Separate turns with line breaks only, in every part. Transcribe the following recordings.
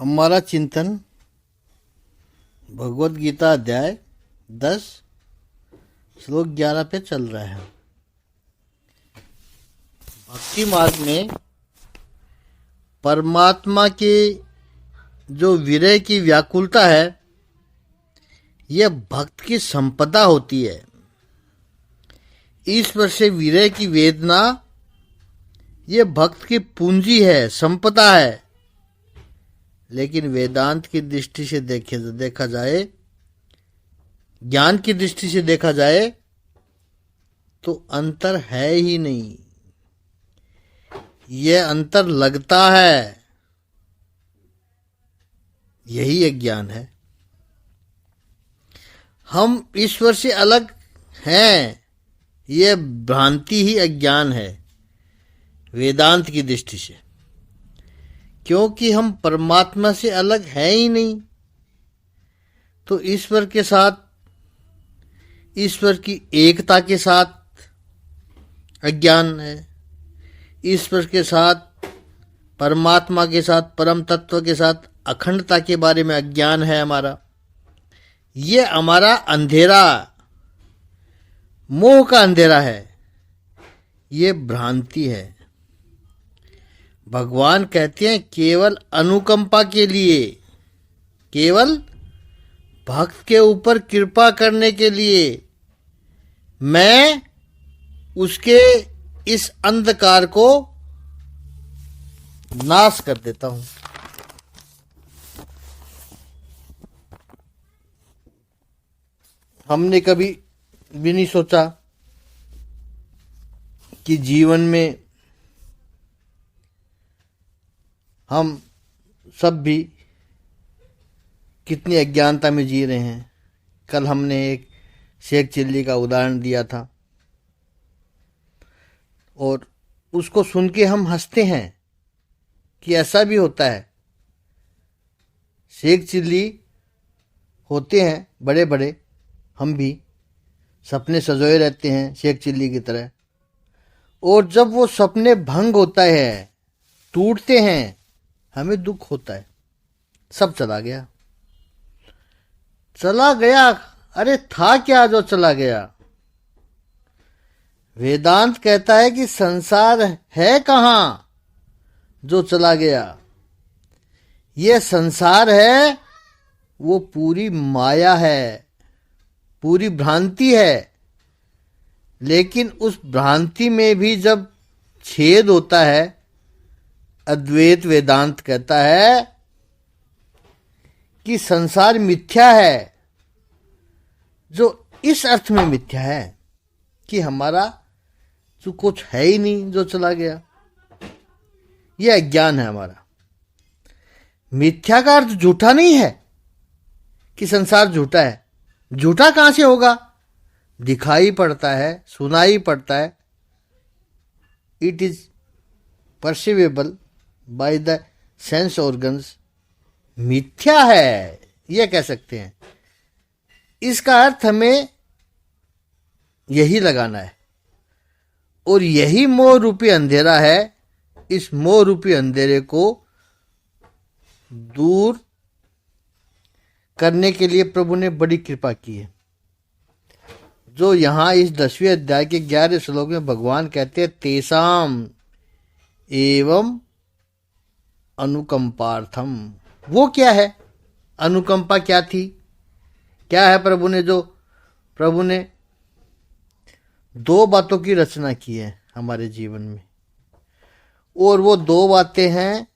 हमारा चिंतन भगवत गीता अध्याय 10 श्लोक 11 पे चल रहा है। भक्ति मार्ग में परमात्मा के जो विरह की व्याकुलता है, यह भक्त की संपदा होती है। ईश्वर से विरह की वेदना यह भक्त की पूंजी है, संपदा है। लेकिन वेदांत की दृष्टि से देखा जाए, ज्ञान की दृष्टि से देखा जाए तो अंतर है ही नहीं। यह अंतर लगता है, यही अज्ञान है। हम ईश्वर से अलग हैं, यह भ्रांति ही अज्ञान है वेदांत की दृष्टि से, क्योंकि हम परमात्मा से अलग हैं ही नहीं। तो ईश्वर के साथ, ईश्वर की एकता के साथ अज्ञान है, ईश्वर के साथ, परमात्मा के साथ, परम तत्व के साथ अखंडता के बारे में अज्ञान है हमारा। ये हमारा अंधेरा, मोह का अंधेरा है, ये भ्रांति है। भगवान कहते हैं केवल अनुकंपा के लिए, केवल भक्त के ऊपर कृपा करने के लिए मैं उसके इस अंधकार को नाश कर देता हूं। हमने कभी भी नहीं सोचा कि जीवन में हम सब भी कितनी अज्ञानता में जी रहे हैं। कल हमने एक शेख चिल्ली का उदाहरण दिया था और उसको सुन के हम हंसते हैं कि ऐसा भी होता है। शेख चिल्ली होते हैं बड़े बड़े, हम भी सपने सजोए रहते हैं शेख चिल्ली की तरह, और जब वो सपने भंग होता है, टूटते हैं, हमें दुख होता है। सब चला गया, चला गया। अरे था क्या जो चला गया? वेदांत कहता है कि संसार है कहां जो चला गया। यह संसार है, वो पूरी माया है, पूरी भ्रांति है। लेकिन उस भ्रांति में भी जब छेद होता है, अद्वैत वेदांत कहता है कि संसार मिथ्या है। जो इस अर्थ में मिथ्या है कि हमारा जो कुछ है ही नहीं, जो चला गया, यह अज्ञान है हमारा। मिथ्या का अर्थ झूठा नहीं है कि संसार झूठा है। झूठा कहां से होगा? दिखाई पड़ता है, सुनाई पड़ता है। It is perceivable by the sense organs. मिथ्या है, यह कह सकते हैं। इसका अर्थ हमें यही लगाना है, और यही मोह रूपी अंधेरा है। इस मोह रूपी अंधेरे को दूर करने के लिए प्रभु ने बड़ी कृपा की है। जो यहां इस 10वें अध्याय के 11 श्लोक में भगवान कहते हैं तेसाम एवं अनुकंपार्थम। वो क्या है? अनुकंपा क्या थी? क्या है? प्रभु ने दो बातों की रचना की है हमारे जीवन में, और वो दो बातें हैं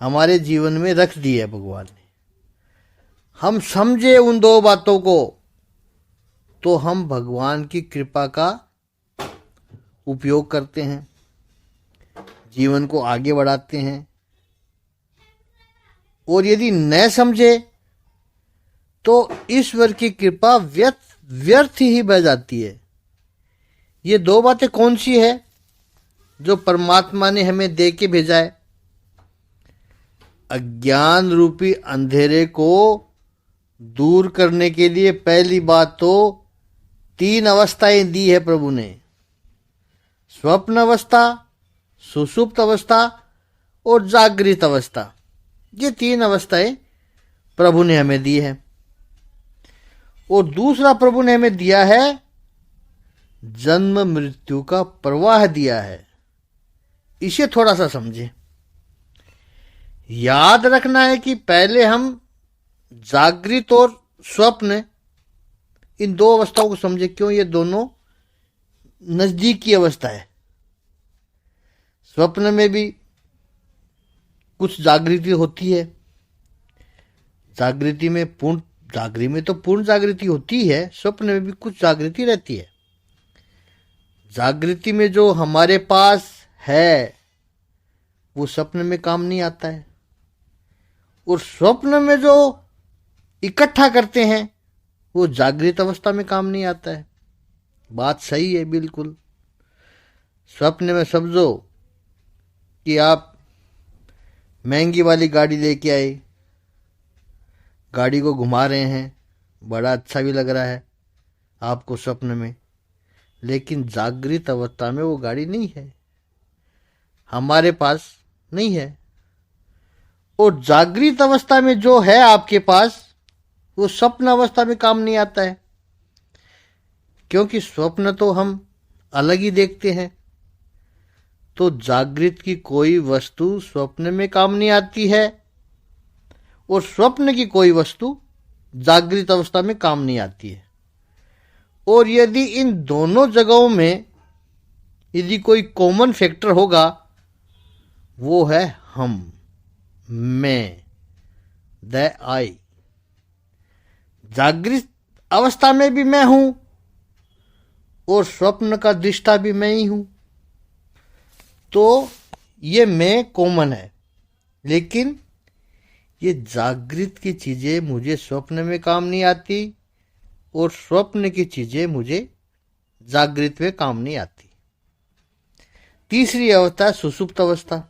हमारे जीवन में रख दी है भगवान ने। हम समझे उन दो बातों को तो हम भगवान की कृपा का उपयोग करते हैं, जीवन को आगे बढ़ाते हैं। और यदि न समझे तो ईश्वर की कृपा व्यर्थ ही बह जाती है। ये दो बातें कौन सी है जो परमात्मा ने हमें दे के भेजा है? अज्ञान रूपी अंधेरे को दूर करने के लिए पहली बात तो 3 अवस्थाएं दी है प्रभु ने। स्वप्न अवस्था, सुषुप्त अवस्था और जागृत अवस्था। ये तीन अवस्थाएं प्रभु ने हमें दी है। और दूसरा प्रभु ने हमें दिया है, जन्म मृत्यु का प्रवाह दिया है। इसे थोड़ा सा समझें। याद रखना है कि पहले हम जागृत और स्वप्न, इन दो अवस्थाओं को समझे। क्यों? ये दोनों नजदीकी अवस्था है। स्वप्न में भी कुछ जागृति होती है, जागृति में तो पूर्ण जागृति होती है, स्वप्न में भी कुछ जागृति रहती है। जागृति में जो हमारे पास है वो स्वप्न में काम नहीं आता है, और स्वप्न में जो इकट्ठा करते हैं वो जागृत अवस्था में काम नहीं आता है। बात सही है बिल्कुल। स्वप्न में समझो कि आप महंगी वाली गाड़ी लेके आए, गाड़ी को घुमा रहे हैं, बड़ा अच्छा भी लग रहा है आपको स्वप्न में, लेकिन जागृत अवस्था में वो गाड़ी नहीं है, हमारे पास नहीं है। और जागृत अवस्था में जो है आपके पास वो स्वप्न अवस्था में काम नहीं आता है, क्योंकि स्वप्न तो हम अलग ही देखते हैं। तो जागृत की कोई वस्तु स्वप्न में काम नहीं आती है, और स्वप्न की कोई वस्तु जागृत अवस्था में काम नहीं आती है। और यदि इन दोनों जगहों में यदि कोई कॉमन फैक्टर होगा, वो है हम, मैं, द आई। जागृत अवस्था में भी मैं हूं और स्वप्न का दृष्टा भी मैं ही हूं। तो ये मैं कॉमन है, लेकिन ये जागृत की चीजें मुझे स्वप्न में काम नहीं आती, और स्वप्न की चीजें मुझे जागृत में काम नहीं आती। तीसरी अवस्था सुषुप्त अवस्था,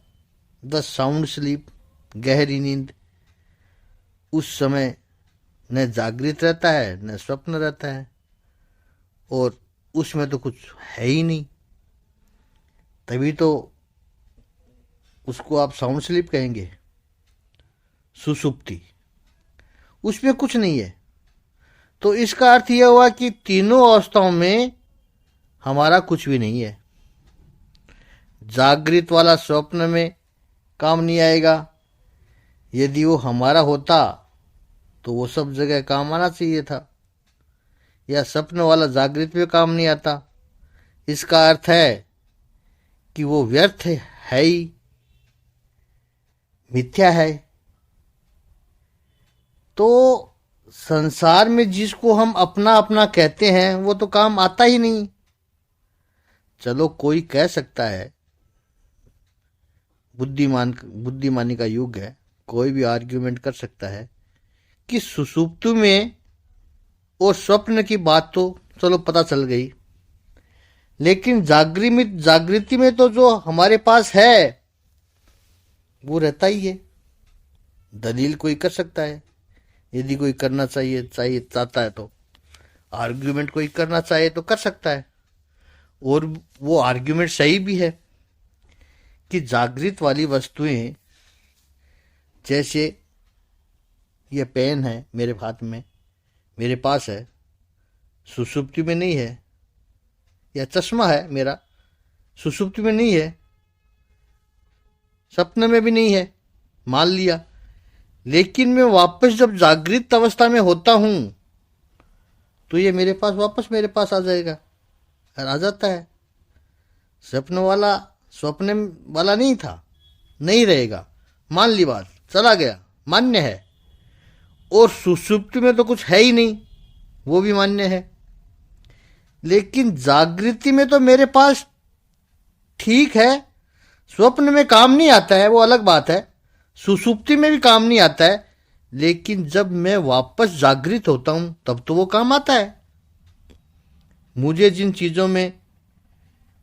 द साउंड स्लीप, गहरी नींद। उस समय न जागृत रहता है न स्वप्न रहता है, और उसमें तो कुछ है ही नहीं, तभी तो उसको आप साउंड स्लीप कहेंगे। सुसुप्ति, उसमें कुछ नहीं है। तो इसका अर्थ यह हुआ कि तीनों अवस्थाओं में हमारा कुछ भी नहीं है। जागृत वाला स्वप्न में काम नहीं आएगा, यदि वो हमारा होता तो वो सब जगह काम आना चाहिए था। या स्वप्न वाला जागृत में काम नहीं आता, इसका अर्थ है कि वो व्यर्थ है ही, मिथ्या है। तो संसार में जिसको हम अपना अपना कहते हैं वो तो काम आता ही नहीं। चलो कोई कह सकता है, बुद्धिमानी का युग है, कोई भी आर्ग्यूमेंट कर सकता है कि सुषुप्ति में और स्वप्न की बात तो चलो पता चल गई, लेकिन जागृति में तो जो हमारे पास है वो रहता ही है। दलील कोई कर सकता है, यदि कोई करना चाहता है तो आर्ग्यूमेंट कोई करना चाहे तो कर सकता है, और वो आर्ग्यूमेंट सही भी है कि जागृत वाली वस्तुएं, जैसे ये पेन है मेरे हाथ में, मेरे पास है, सुषुप्ति में नहीं है। या चश्मा है मेरा, सुषुप्ति में नहीं है, स्वप्न में भी नहीं है, मान लिया। लेकिन मैं वापस जब जागृत अवस्था में होता हूं तो ये मेरे पास वापस मेरे पास आ जाएगा, और आ जाता है। स्वप्न वाला नहीं था, नहीं रहेगा, मान ली बात, चला गया, मान्य है। और सुषुप्ति में तो कुछ है ही नहीं, वो भी मान्य है। लेकिन जागृति में तो मेरे पास ठीक है, स्वप्न में काम नहीं आता है, वो अलग बात है, सुषुप्ति में भी काम नहीं आता है, लेकिन जब मैं वापस जागृत होता हूं तब तो वो काम आता है। मुझे जिन चीजों में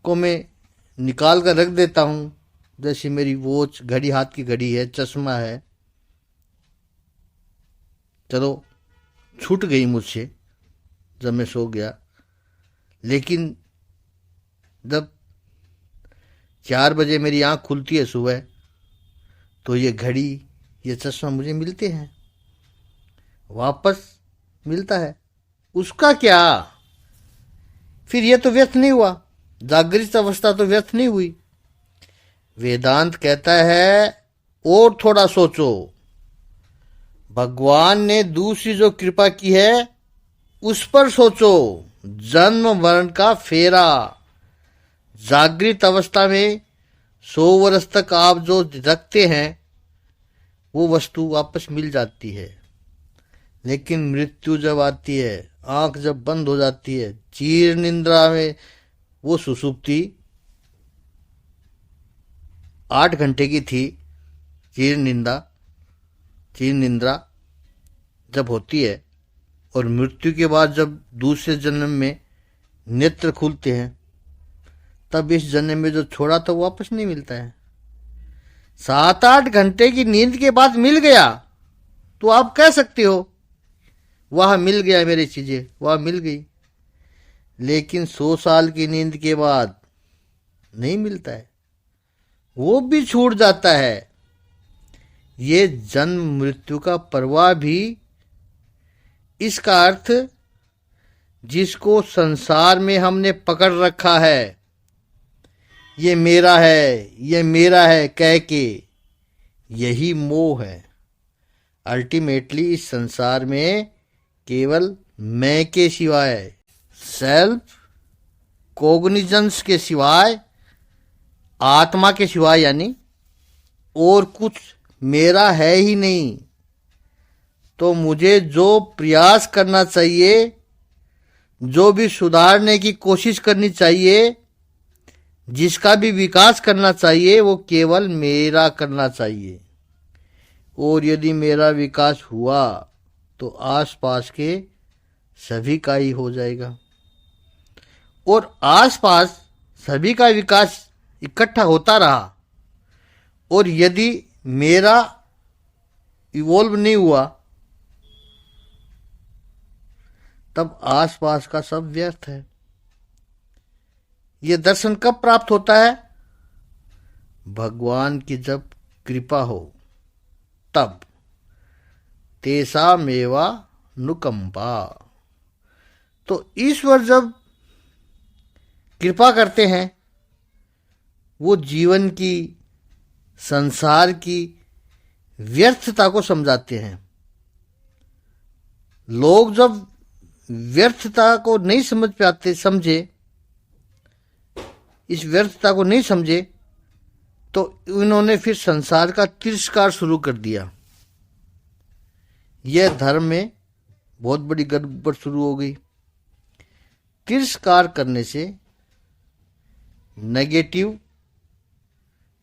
को मैं निकाल कर रख देता हूं, जैसे मेरी वॉच, घड़ी, हाथ की घड़ी है, चश्मा है, चलो छूट गई मुझसे जब मैं सो गया, लेकिन जब 4 बजे मेरी आंख खुलती है सुबह, तो ये घड़ी ये चश्मा मुझे मिलते हैं, वापस मिलता है, उसका क्या? फिर ये तो व्यर्थ नहीं हुआ, जागृत अवस्था तो व्यर्थ नहीं हुई। वेदांत कहता है और थोड़ा सोचो, भगवान ने दूसरी जो कृपा की है उस पर सोचो। जन्म मरण का फेरा, जागृत अवस्था में 100 वर्ष तक आप जो रखते हैं वो वस्तु वापस मिल जाती है, लेकिन मृत्यु जब आती है, आंख जब बंद हो जाती है, चीर निंद्रा में, वो सुसुप्ति 8 घंटे की थी। चीर निंद्रा जब होती है और मृत्यु के बाद जब दूसरे जन्म में नेत्र खुलते हैं, तब इस जन्म में जो छोड़ा तो वापस नहीं मिलता है। 7-8 घंटे की नींद के बाद मिल गया तो आप कह सकते हो वह मिल गया, मेरी चीजें वह मिल गई, लेकिन 100 साल की नींद के बाद नहीं मिलता है, वो भी छूट जाता है। ये जन्म मृत्यु का परवाह भी, इसका अर्थ जिसको संसार में हमने पकड़ रखा है, ये मेरा है, ये मेरा है कह के, यही मोह है। अल्टीमेटली इस संसार में केवल मैं के सिवाय, सेल्फ कॉग्निजेंस के सिवाय, आत्मा के सिवाय यानी और कुछ मेरा है ही नहीं। तो मुझे जो प्रयास करना चाहिए, जो भी सुधारने की कोशिश करनी चाहिए, जिसका भी विकास करना चाहिए, वो केवल मेरा करना चाहिए। और यदि मेरा विकास हुआ तो आसपास के सभी का ही हो जाएगा, और आसपास सभी का विकास इकट्ठा होता रहा, और यदि मेरा इवॉल्व नहीं हुआ, तब आसपास का सब व्यर्थ है। ये दर्शन कब प्राप्त होता है? भगवान की जब कृपा हो तब। तेसा मेवा नुकंपा। तो ईश्वर जब कृपा करते हैं, वो जीवन की, संसार की व्यर्थता को समझाते हैं। लोग जब व्यर्थता को नहीं समझ पाते, इस व्यर्थता को नहीं समझे, तो इन्होंने फिर संसार का तिरस्कार शुरू कर दिया। यह धर्म में बहुत बड़ी गड़बड़ शुरू हो गई। तिरस्कार करने से नेगेटिव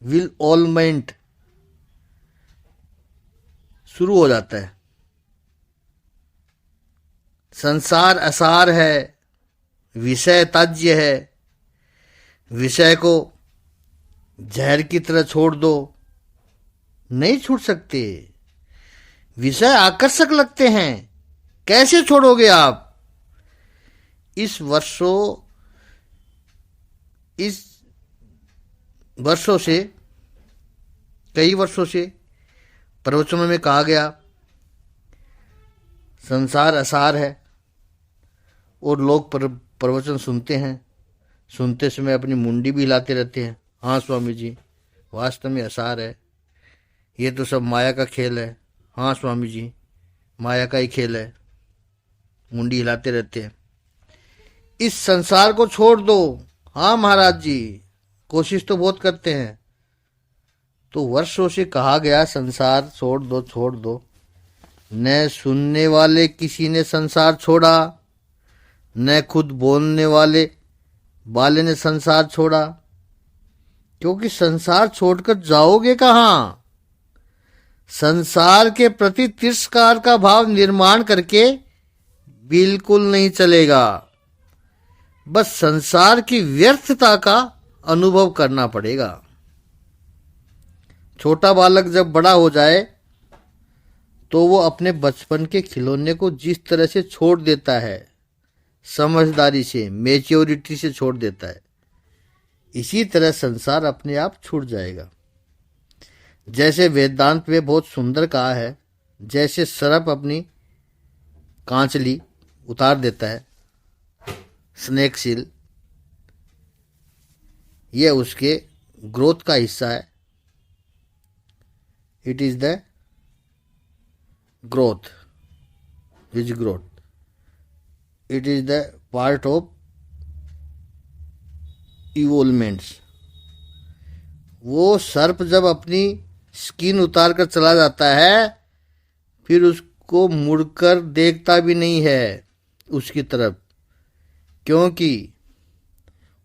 विल ऑलमेंट शुरू हो जाता है। संसार असार है, विषय त्याज्य है, विषय को जहर की तरह छोड़ दो, नहीं छूट सकते। विषय आकर्षक लगते हैं, कैसे छोड़ोगे आप? इस वर्षों से, कई वर्षों से प्रवचनों में कहा गया संसार असार है, और लोग प्रवचन सुनते हैं, सुनते समय अपनी मुंडी भी हिलाते रहते हैं, हाँ स्वामी जी वास्तव में असार है, ये तो सब माया का खेल है, हाँ स्वामी जी माया का ही खेल है, मुंडी हिलाते रहते हैं। इस संसार को छोड़ दो, हाँ महाराज जी कोशिश तो बहुत करते हैं। तो वर्षों से कहा गया संसार छोड़ दो, छोड़ दो। न सुनने वाले किसी ने संसार छोड़ा, न खुद बोलने वाले ने संसार छोड़ा, क्योंकि संसार छोड़कर जाओगे कहाँ? संसार के प्रति तिरस्कार का भाव निर्माण करके बिल्कुल नहीं चलेगा। बस संसार की व्यर्थता का अनुभव करना पड़ेगा। छोटा बालक जब बड़ा हो जाए तो वो अपने बचपन के खिलौने को जिस तरह से छोड़ देता है, समझदारी से, मैच्योरिटी से छोड़ देता है, इसी तरह संसार अपने आप छूट जाएगा। जैसे वेदांत में बहुत सुंदर कहा है, जैसे सर्प अपनी कांचली उतार देता है, स्नेक सील, यह उसके ग्रोथ का हिस्सा है। It is the growth, his growth, it is the part of evolvements. वो सर्प जब अपनी स्किन उतार कर चला जाता है, फिर उसको मुड़कर देखता भी नहीं है उसकी तरफ, क्योंकि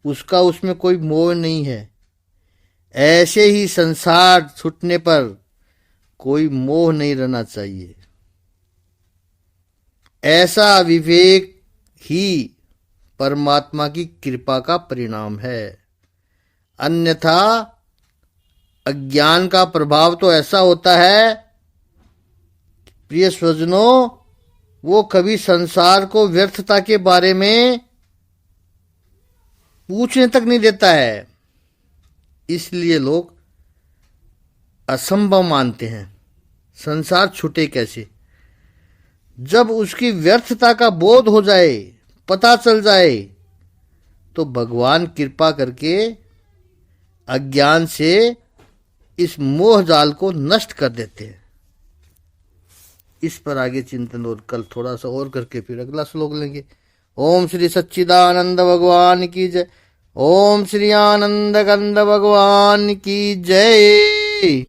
उसका उसमें कोई मोह नहीं है। ऐसे ही संसार छूटने पर कोई मोह नहीं रहना चाहिए। ऐसा विवेक ही परमात्मा की कृपा का परिणाम है। अन्यथा अज्ञान का प्रभाव तो ऐसा होता है, प्रिय स्वजनों, वो कभी संसार को व्यर्थता के बारे में पूछने तक नहीं देता है। इसलिए लोग असंभव मानते हैं, संसार छूटे कैसे। जब उसकी व्यर्थता का बोध हो जाए, पता चल जाए, तो भगवान कृपा करके अज्ञान से इस मोह जाल को नष्ट कर देते हैं। इस पर आगे चिंतन और कल थोड़ा सा और करके फिर अगला श्लोक लेंगे। ओम श्री सच्चिदानंद भगवान की जय। ओम श्री आनंद कंद भगवान की जय।